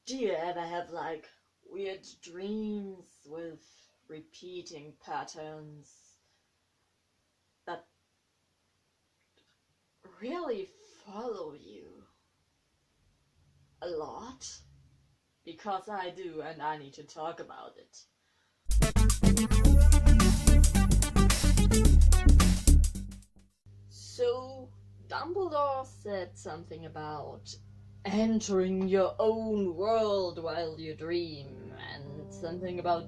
Do you ever have like weird dreams with repeating patterns that really follow you a lot? Because I do, and I need to talk about it. So, Dumbledore said something about entering your own world while you dream, and something about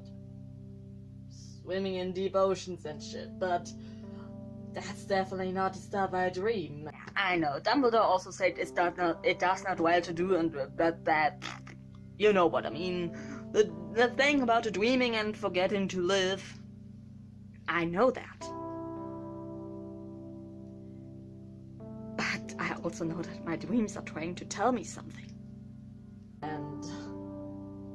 swimming in deep oceans and shit, but that's definitely not the stuff I dream. I know. Dumbledore also said it does not well to do, and that you know what I mean. The thing about dreaming and forgetting to live. I know that. But I also know that my dreams are trying to tell me something. And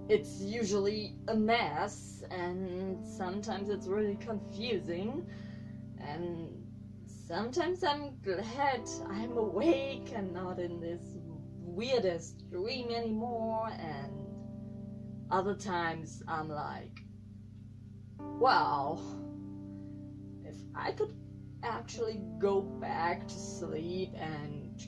it's usually a mess, and sometimes it's really confusing, and sometimes I'm glad I'm awake and not in this weirdest dream anymore, and other times I'm like, wow, if I could actually go back to sleep and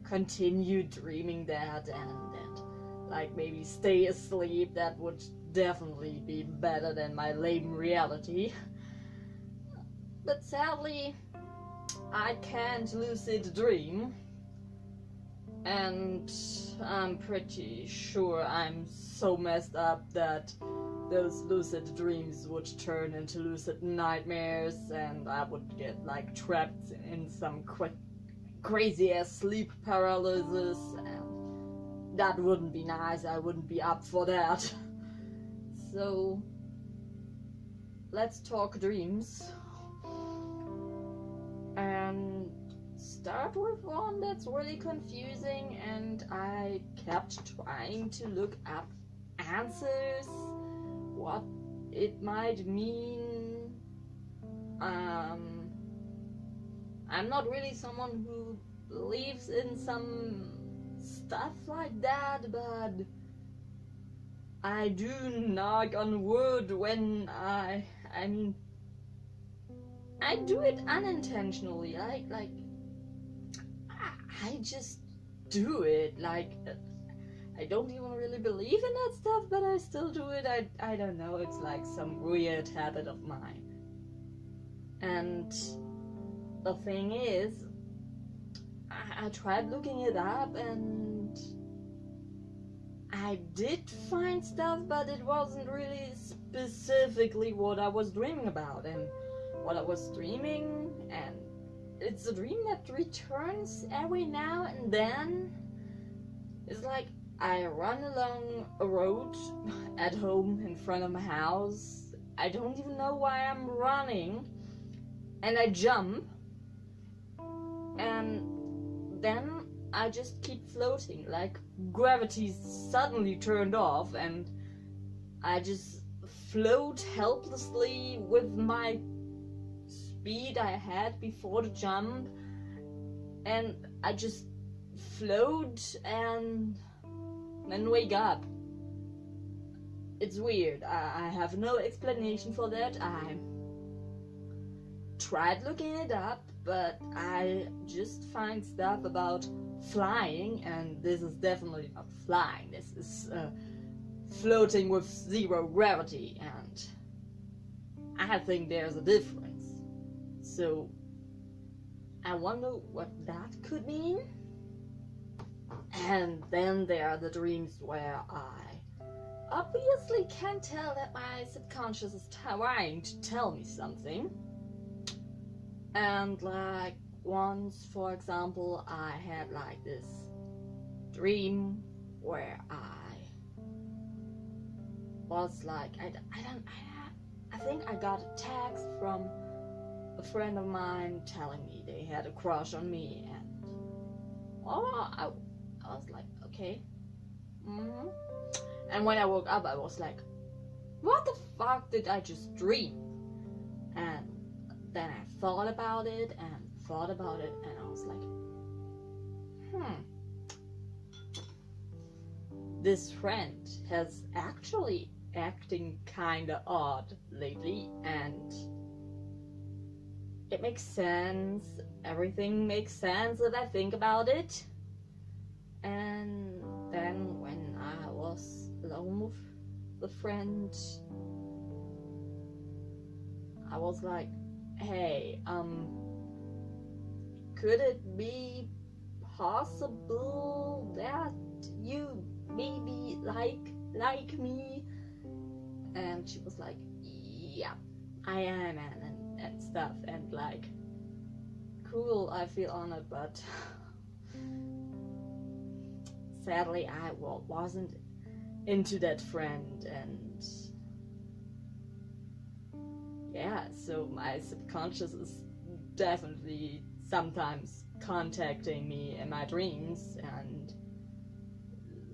continue dreaming that and like maybe stay asleep, that would definitely be better than my lame reality. But sadly, I can't lucid dream, and I'm pretty sure I'm so messed up that those lucid dreams would turn into lucid nightmares, and I would get like trapped in some crazy ass sleep paralysis, and that wouldn't be nice. I wouldn't be up for that. So let's talk dreams and start with one that's really confusing, and I kept trying to look up answers, what it might mean. I'm not really someone who believes in some stuff like that, but I do knock on wood when I mean, I do it unintentionally. I just do it. I don't even really believe in that stuff, but I still do it. I don't know. It's like some weird habit of mine. And the thing is, I tried looking it up, and I did find stuff, but it wasn't really specifically what I was dreaming about. And what I was dreaming, and it's a dream that returns every now and then. It's like I run along a road at home in front of my house. I don't even know why I'm running, and I jump, and then I just keep floating, like gravity suddenly turned off, and I just float helplessly with my speed I had before the jump, and I just float and then wake up. It's weird. I have no explanation for that. I tried looking it up, but I just find stuff about flying, and this is definitely not flying. This is floating with zero gravity, and I think there's a difference. So I wonder what that could mean. And then there are the dreams where I obviously can tell that my subconscious is trying to tell me something. And like once, for example, I had like this dream where I was like, I think I got a text from a friend of mine telling me they had a crush on me, and I was like, okay. And when I woke up, I was like, what the fuck did I just dream? And then I thought about it, and I was like, this friend has actually acting kinda odd lately, and it makes sense. Everything makes sense if I think about it. And then when I was alone with the friend, I was like, hey, could it be possible that you maybe like me? And she was like, yeah, I am, and stuff, and like, cool, I feel honored, but sadly I wasn't into that friend. And yeah, so my subconscious is definitely sometimes contacting me in my dreams, and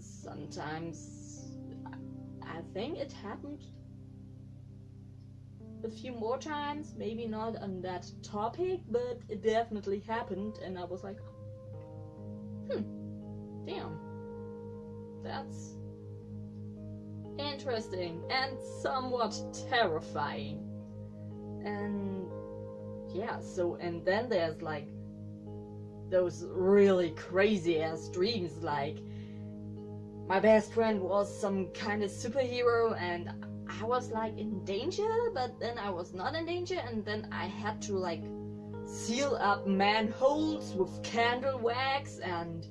sometimes I think it happened a few more times, maybe not on that topic, but it definitely happened, and I was like, damn, that's interesting and somewhat terrifying. And yeah, so, and then there's like those really crazy ass dreams, like my best friend was some kind of superhero and I was like in danger, but then I was not in danger, and then I had to like seal up manholes with candle wax, and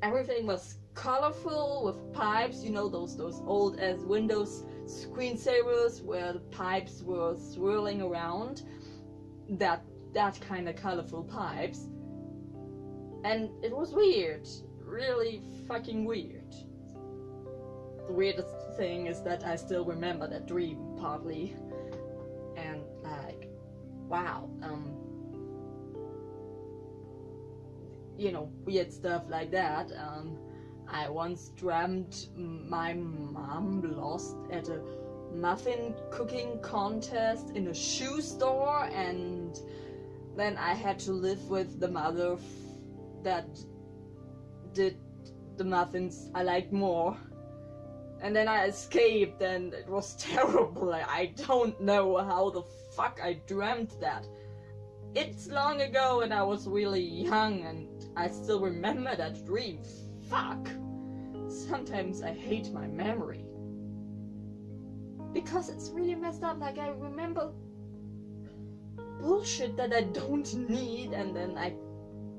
everything was colorful with pipes, you know, those old as Windows screensavers where the pipes were swirling around, that kind of colorful pipes. And it was weird, really fucking weird. The weirdest thing is that I still remember that dream partly, and like, wow, you know, weird stuff like that. I once dreamt my mom lost at a muffin cooking contest in a shoe store, and then I had to live with the mother that did the muffins I liked more. And then I escaped, and it was terrible. I don't know how the fuck I dreamt that. It's long ago and I was really young, and I still remember that dream. Fuck. Sometimes I hate my memory, because it's really messed up. Like, I remember bullshit that I don't need, and then I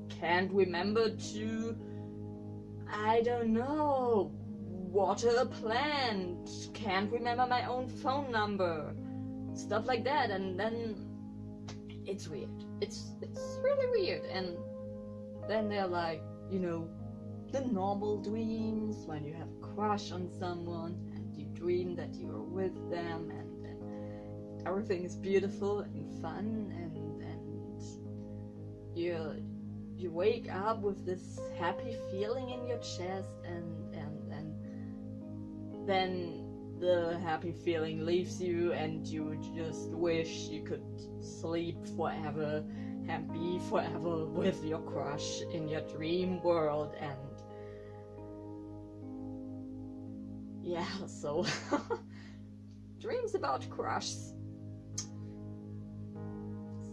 can't remember to, I don't know, water a plant, can't remember my own phone number, stuff like that. And then it's weird. It's really weird. And then they're like, you know, the normal dreams when you have a crush on someone and you dream that you are with them, and everything is beautiful and fun, and you wake up with this happy feeling in your chest, and then the happy feeling leaves you, and you just wish you could sleep forever and be forever with your crush in your dream world. And yeah, so dreams about crushes,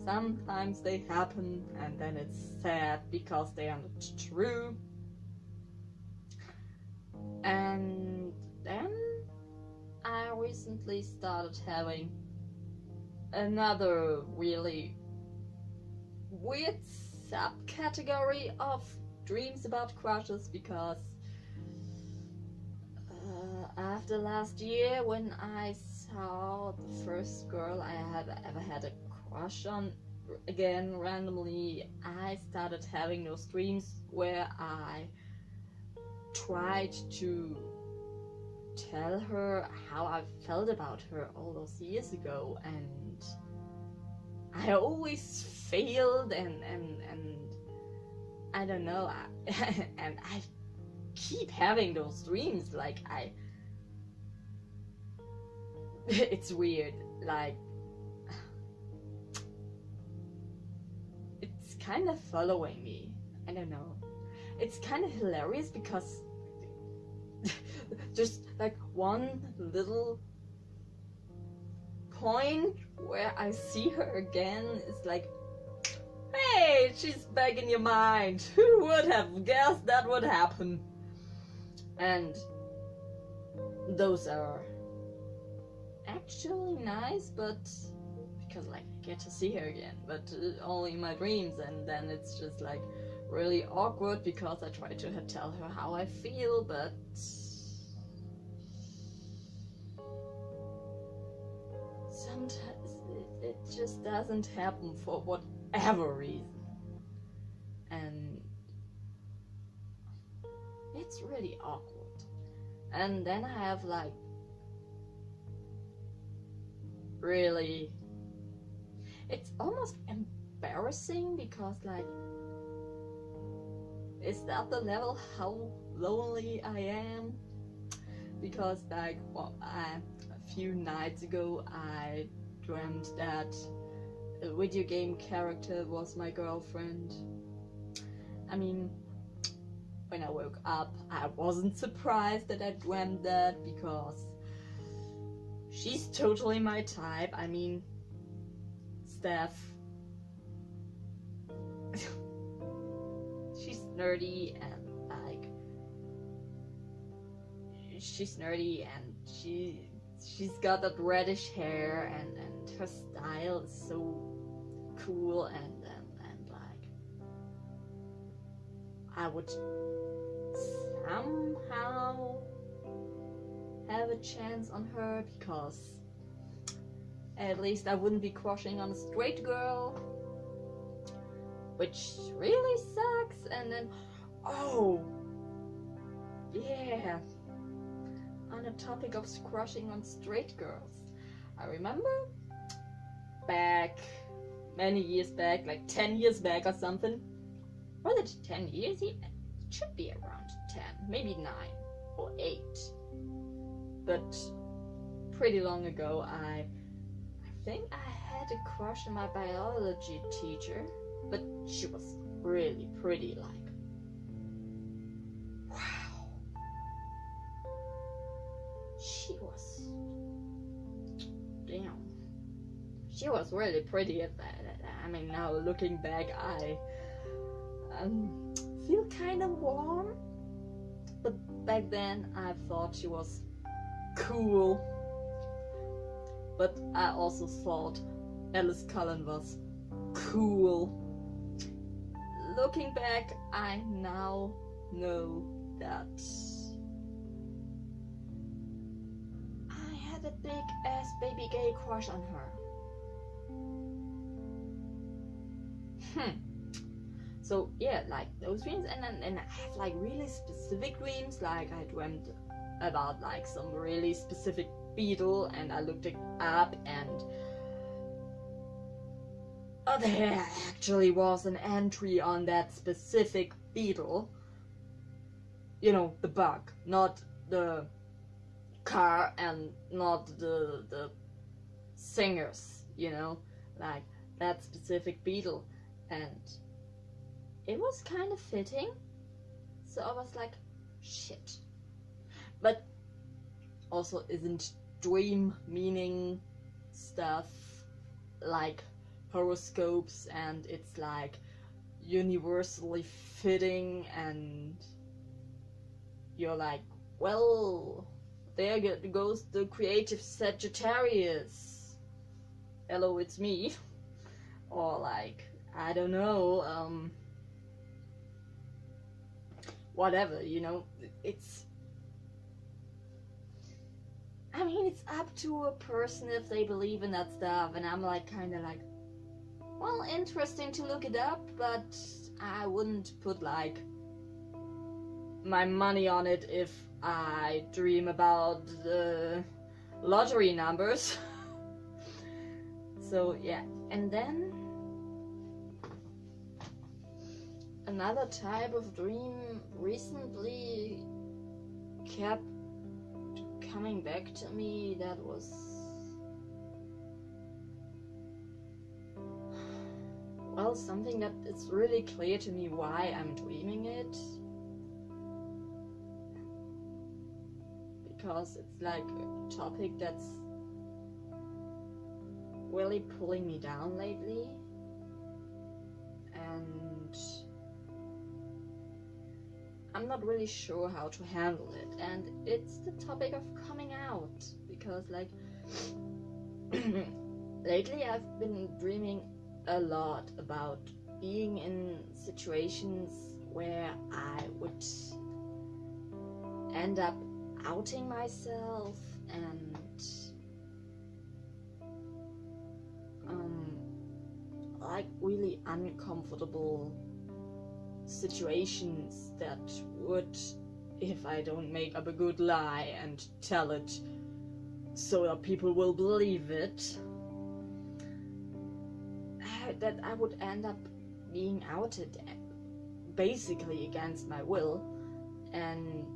sometimes they happen, and then it's sad because they are not true. And then I recently started having another really weird subcategory of dreams about crushes, because after last year, when I saw the first girl I had ever had a crush on again randomly, I started having those dreams where I tried to tell her how I felt about her all those years ago, and I always failed, and I don't know, and I keep having those dreams. Like, it's weird, like, it's kind of following me. I don't know, it's kind of hilarious, because just like one little point where I see her again is like, hey, she's back in your mind. Who would have guessed that would happen? And those are actually nice, but because like I get to see her again, but only in my dreams, and then it's just like really awkward because I try to tell her how I feel, but sometimes it just doesn't happen for whatever reason, and it's really awkward. And then I have like really, it's almost embarrassing because like, is that the level how lonely I am? Because like, well, a few nights ago I dreamt that a video game character was my girlfriend. I mean, when I woke up I wasn't surprised that I dreamt that, because she's totally my type. I mean, Steph, she's nerdy and like, she's nerdy and she's got that reddish hair, and her style is so cool, and like, I would somehow have a chance on her, because at least I wouldn't be crushing on a straight girl, which really sucks. And then, oh yeah, on the topic of crushing on straight girls, I remember back many years back, like 10 years back or something. Was it 10 years? It should be around 10, maybe 9 or 8. But pretty long ago, I think I had a crush on my biology teacher, but she was really pretty, like, wow. She was, damn, she was really pretty at that. I mean, now looking back, I feel kind of warm, but back then I thought she was cool. But I also thought Alice Cullen was cool. Looking back, I now know that I had a big ass baby gay crush on her. So yeah, like those dreams, and I have like really specific dreams. Like I dreamt about like some really specific beetle, and I looked it up, and there actually was an entry on that specific beetle. You know, the bug, not the car, and not the singers. You know, like that specific beetle, and it was kind of fitting. So I was like, shit. But also, isn't dream meaning stuff like horoscopes, and it's like universally fitting, and you're like, well, there goes the creative Sagittarius. Hello, it's me. Or like, I don't know, whatever, you know, it's, I mean, it's up to a person if they believe in that stuff, and I'm like, kind of like, well, interesting to look it up, but I wouldn't put like my money on it if I dream about the lottery numbers. So yeah, and then another type of dream recently kept coming back to me, that was, well, something that it's really clear to me why I'm dreaming it. because it's like a topic that's really pulling me down lately, and I'm not really sure how to handle it. And it's the topic of coming out, because like lately I've been dreaming a lot about being in situations where I would end up outing myself and like really uncomfortable situations that would, if I don't make up a good lie and tell it so that people will believe it, that I would end up being outed basically against my will. And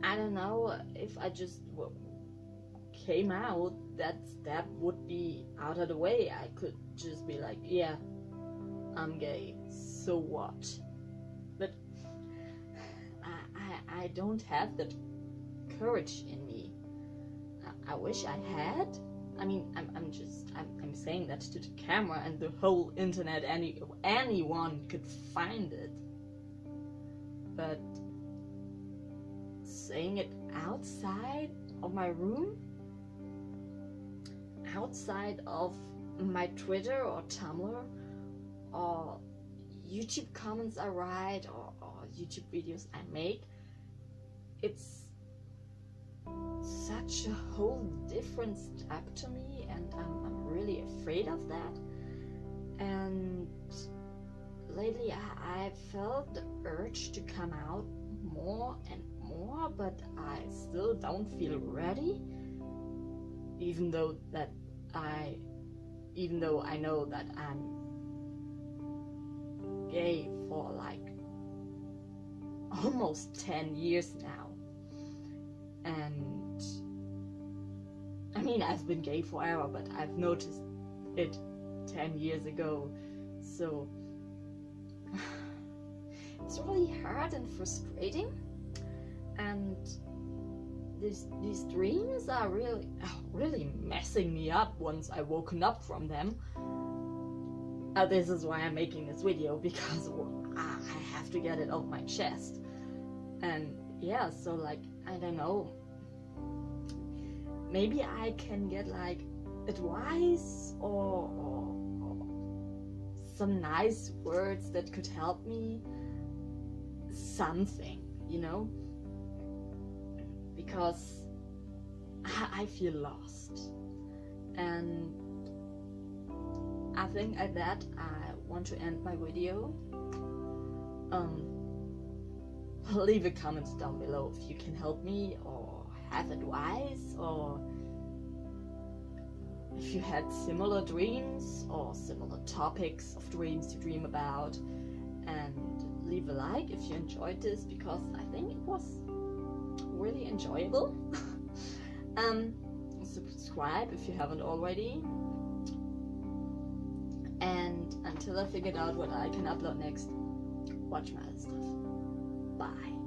I don't know if I just came out, that would be out of the way. I could just be like, yeah, I'm gay, so what? But I don't have that courage in me. I wish I had. I mean, I'm saying that to the camera and the whole internet, anyone could find it. But saying it outside of my room, outside of my Twitter or Tumblr or YouTube comments I write or YouTube videos I make, it's such a whole different step to me, and I'm really afraid of that. And lately I felt the urge to come out more and more, but I still don't feel ready, even though I know that I'm gay for like almost 10 years now. And I mean, I've been gay forever, but I've noticed it 10 years ago. So it's really hard and frustrating. And these dreams are really messing me up once I've woken up from them. This is why I'm making this video, because I have to get it off my chest. And yeah, so like, I don't know, maybe I can get like advice or some nice words that could help me, something, you know, because I feel lost. And I think at that I want to end my video. Leave a comment down below if you can help me or have advice, or if you had similar dreams or similar topics of dreams to dream about. And leave a like if you enjoyed this, because I think it was really enjoyable. Subscribe if you haven't already. And until I figured out what I can upload next, watch my other stuff. Bye.